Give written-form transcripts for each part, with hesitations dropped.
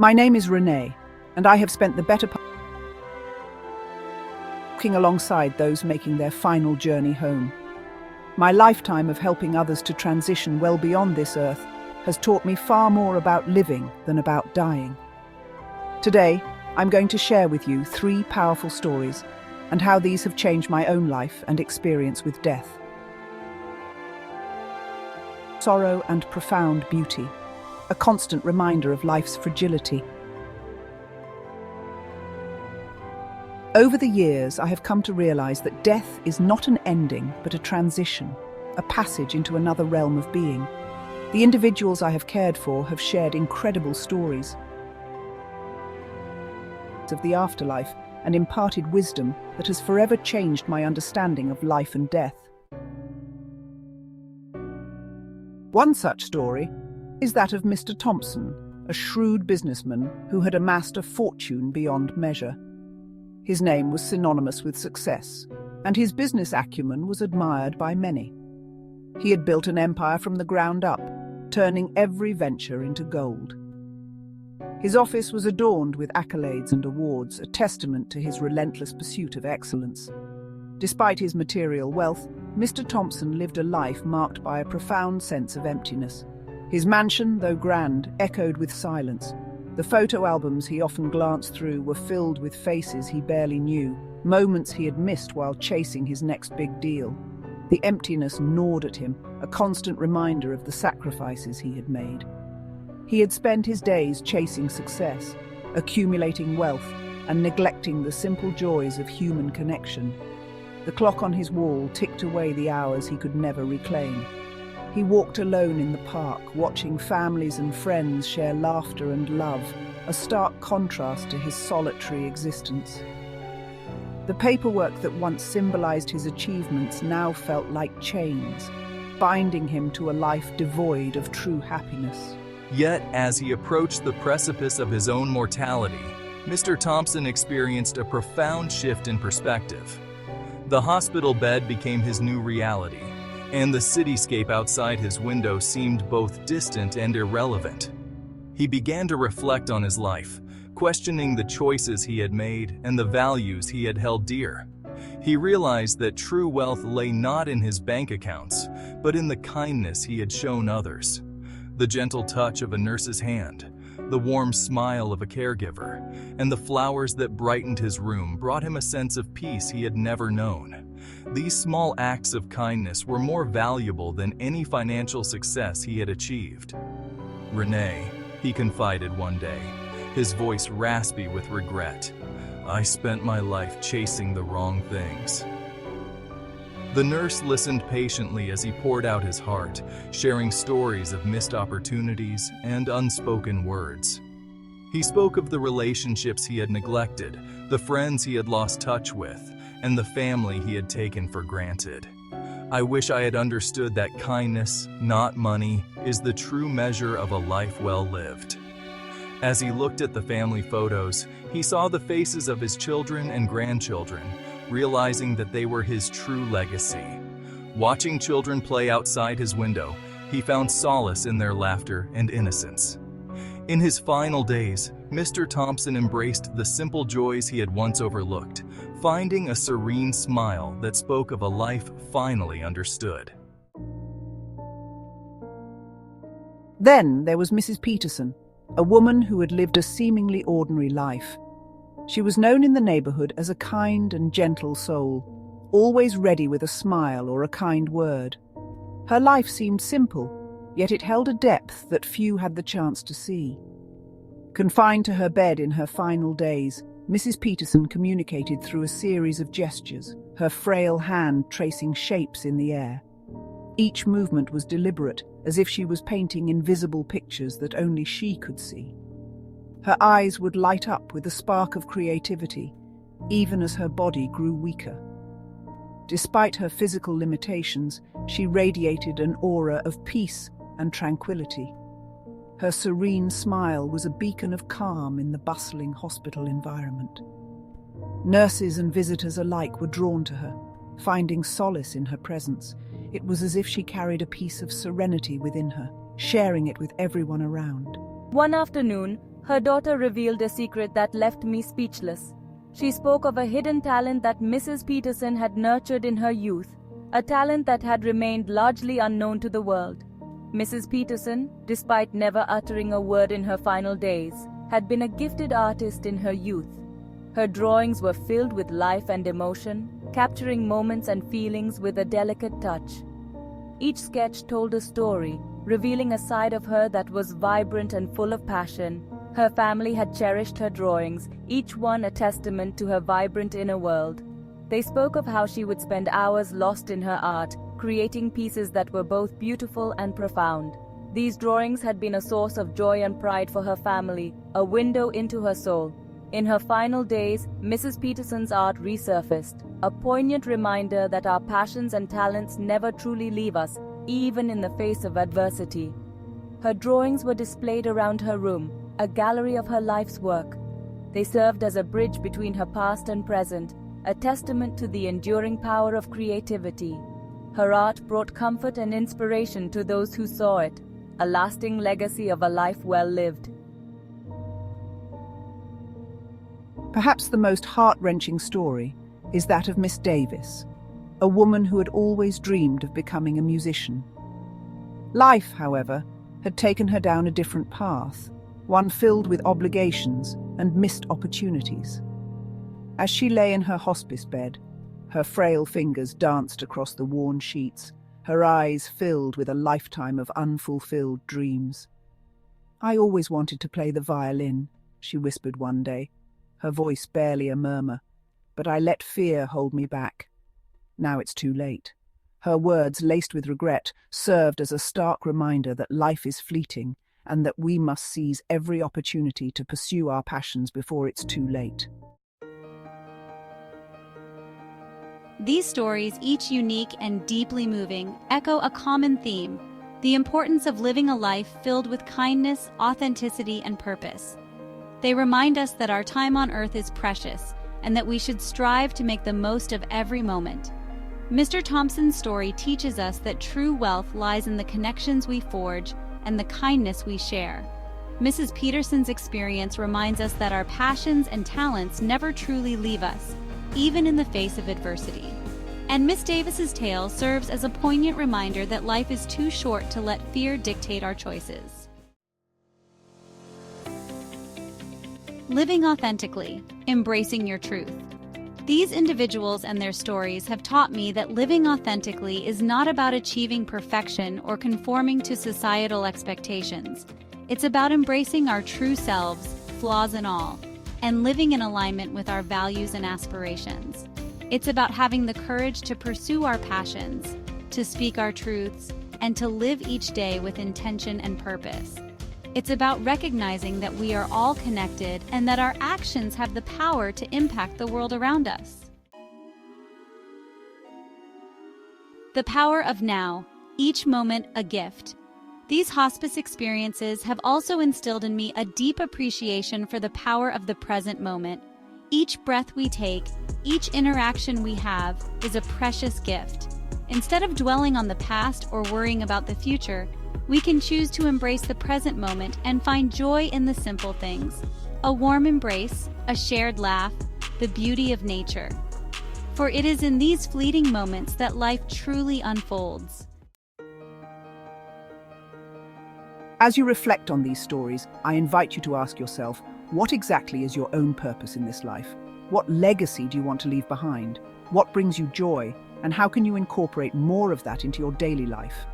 My name is Renee, and I have spent the better part walking alongside those making their final journey home. My lifetime of helping others to transition well beyond this earth has taught me far more about living than about dying. Today, I'm going to share with you 3 powerful stories and how these have changed my own life and experience with death. Sorrow and profound beauty, a constant reminder of life's fragility. Over the years, I have come to realize that death is not an ending, but a transition, a passage into another realm of being. The individuals I have cared for have shared incredible stories of the afterlife and imparted wisdom that has forever changed my understanding of life and death. One such story is that of Mr. Thompson, a shrewd businessman who had amassed a fortune beyond measure. His name was synonymous with success, and his business acumen was admired by many. He had built an empire from the ground up, turning every venture into gold. His office was adorned with accolades and awards, a testament to his relentless pursuit of excellence. Despite his material wealth, Mr. Thompson lived a life marked by a profound sense of emptiness. His mansion, though grand, echoed with silence. The photo albums he often glanced through were filled with faces he barely knew, moments he had missed while chasing his next big deal. The emptiness gnawed at him, a constant reminder of the sacrifices he had made. He had spent his days chasing success, accumulating wealth, and neglecting the simple joys of human connection. The clock on his wall ticked away the hours he could never reclaim. He walked alone in the park, watching families and friends share laughter and love, a stark contrast to his solitary existence. The paperwork that once symbolized his achievements now felt like chains, binding him to a life devoid of true happiness. Yet, as he approached the precipice of his own mortality, Mr. Thompson experienced a profound shift in perspective. The hospital bed became his new reality, and the cityscape outside his window seemed both distant and irrelevant. He began to reflect on his life, questioning the choices he had made and the values he had held dear. He realized that true wealth lay not in his bank accounts, but in the kindness he had shown others. The gentle touch of a nurse's hand, the warm smile of a caregiver, and the flowers that brightened his room brought him a sense of peace he had never known. These small acts of kindness were more valuable than any financial success he had achieved. "Renee," he confided one day, his voice raspy with regret, "I spent my life chasing the wrong things." The nurse listened patiently as he poured out his heart, sharing stories of missed opportunities and unspoken words. He spoke of the relationships he had neglected, the friends he had lost touch with, and the family he had taken for granted. "I wish I had understood that kindness, not money, is the true measure of a life well lived." As he looked at the family photos, he saw the faces of his children and grandchildren, realizing that they were his true legacy. Watching children play outside his window, he found solace in their laughter and innocence. In his final days, Mr. Thompson embraced the simple joys he had once overlooked, finding a serene smile that spoke of a life finally understood. Then there was Mrs. Peterson, a woman who had lived a seemingly ordinary life. She was known in the neighborhood as a kind and gentle soul, always ready with a smile or a kind word. Her life seemed simple, yet it held a depth that few had the chance to see. Confined to her bed in her final days, Mrs. Peterson communicated through a series of gestures, her frail hand tracing shapes in the air. Each movement was deliberate, as if she was painting invisible pictures that only she could see. Her eyes would light up with a spark of creativity, even as her body grew weaker. Despite her physical limitations, she radiated an aura of peace and tranquility. Her serene smile was a beacon of calm in the bustling hospital environment. Nurses and visitors alike were drawn to her, finding solace in her presence. It was as if she carried a piece of serenity within her, sharing it with everyone around. One afternoon, Her daughter revealed a secret that left me speechless. She spoke of a hidden talent that Mrs. Peterson had nurtured in her youth, a talent that had remained largely unknown to the world. Mrs. Peterson, despite never uttering a word in her final days, had been a gifted artist in her youth. Her drawings were filled with life and emotion, capturing moments and feelings with a delicate touch. Each sketch told a story, revealing a side of her that was vibrant and full of passion. Her family had cherished her drawings, each one a testament to her vibrant inner world. They spoke of how she would spend hours lost in her art, creating pieces that were both beautiful and profound. These drawings had been a source of joy and pride for her family, a window into her soul. In her final days, Mrs. Peterson's art resurfaced, a poignant reminder that our passions and talents never truly leave us, even in the face of adversity. Her drawings were displayed around her room, a gallery of her life's work. They served as a bridge between her past and present, a testament to the enduring power of creativity. Her art brought comfort and inspiration to those who saw it, a lasting legacy of a life well lived. Perhaps the most heart-wrenching story is that of Miss Davis, a woman who had always dreamed of becoming a musician. Life, however, had taken her down a different path, one filled with obligations and missed opportunities. As she lay in her hospice bed, her frail fingers danced across the worn sheets, her eyes filled with a lifetime of unfulfilled dreams. "I always wanted to play the violin," she whispered one day, her voice barely a murmur, "but I let fear hold me back. Now it's too late." Her words, laced with regret, served as a stark reminder that life is fleeting and that we must seize every opportunity to pursue our passions before it's too late. These stories, each unique and deeply moving, echo a common theme: the importance of living a life filled with kindness, authenticity, and purpose. They remind us that our time on earth is precious and that we should strive to make the most of every moment. Mr. Thompson's story teaches us that true wealth lies in the connections we forge and the kindness we share. Mrs. Peterson's experience reminds us that our passions and talents never truly leave us, even in the face of adversity. And Miss Davis's tale serves as a poignant reminder that life is too short to let fear dictate our choices. Living authentically, embracing your truth. These individuals and their stories have taught me that living authentically is not about achieving perfection or conforming to societal expectations. It's about embracing our true selves, flaws and all, and living in alignment with our values and aspirations. It's about having the courage to pursue our passions, to speak our truths, and to live each day with intention and purpose. It's about recognizing that we are all connected and that our actions have the power to impact the world around us. The power of now, each moment a gift. These hospice experiences have also instilled in me a deep appreciation for the power of the present moment. Each breath we take, each interaction we have, is a precious gift. Instead of dwelling on the past or worrying about the future, we can choose to embrace the present moment and find joy in the simple things. A warm embrace, a shared laugh, the beauty of nature. For it is in these fleeting moments that life truly unfolds. As you reflect on these stories, I invite you to ask yourself, what exactly is your own purpose in this life? What legacy do you want to leave behind? What brings you joy? And how can you incorporate more of that into your daily life?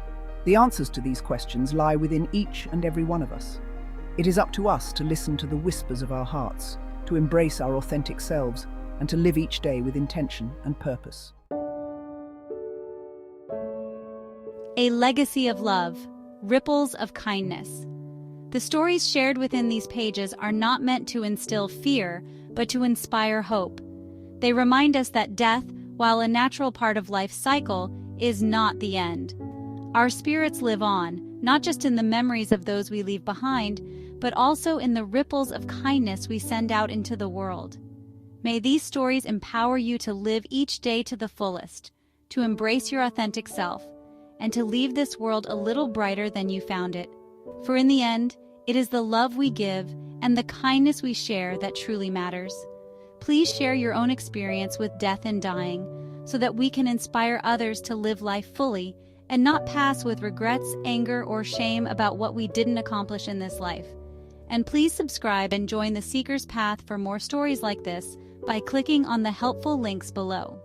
The answers to these questions lie within each and every one of us. It is up to us to listen to the whispers of our hearts, to embrace our authentic selves, and to live each day with intention and purpose. A legacy of love, ripples of kindness. The stories shared within these pages are not meant to instill fear, but to inspire hope. They remind us that death, while a natural part of life's cycle, is not the end. Our spirits live on, not just in the memories of those we leave behind, but also in the ripples of kindness we send out into the world. May these stories empower you to live each day to the fullest, to embrace your authentic self, and to leave this world a little brighter than you found it. For in the end, It is the love we give and the kindness we share that truly matters. Please share your own experience with death and dying so that we can inspire others to live life fully and not pass with regrets, anger, or shame about what we didn't accomplish in this life. And please subscribe and join the Seeker's Path for more stories like this by clicking on the helpful links below.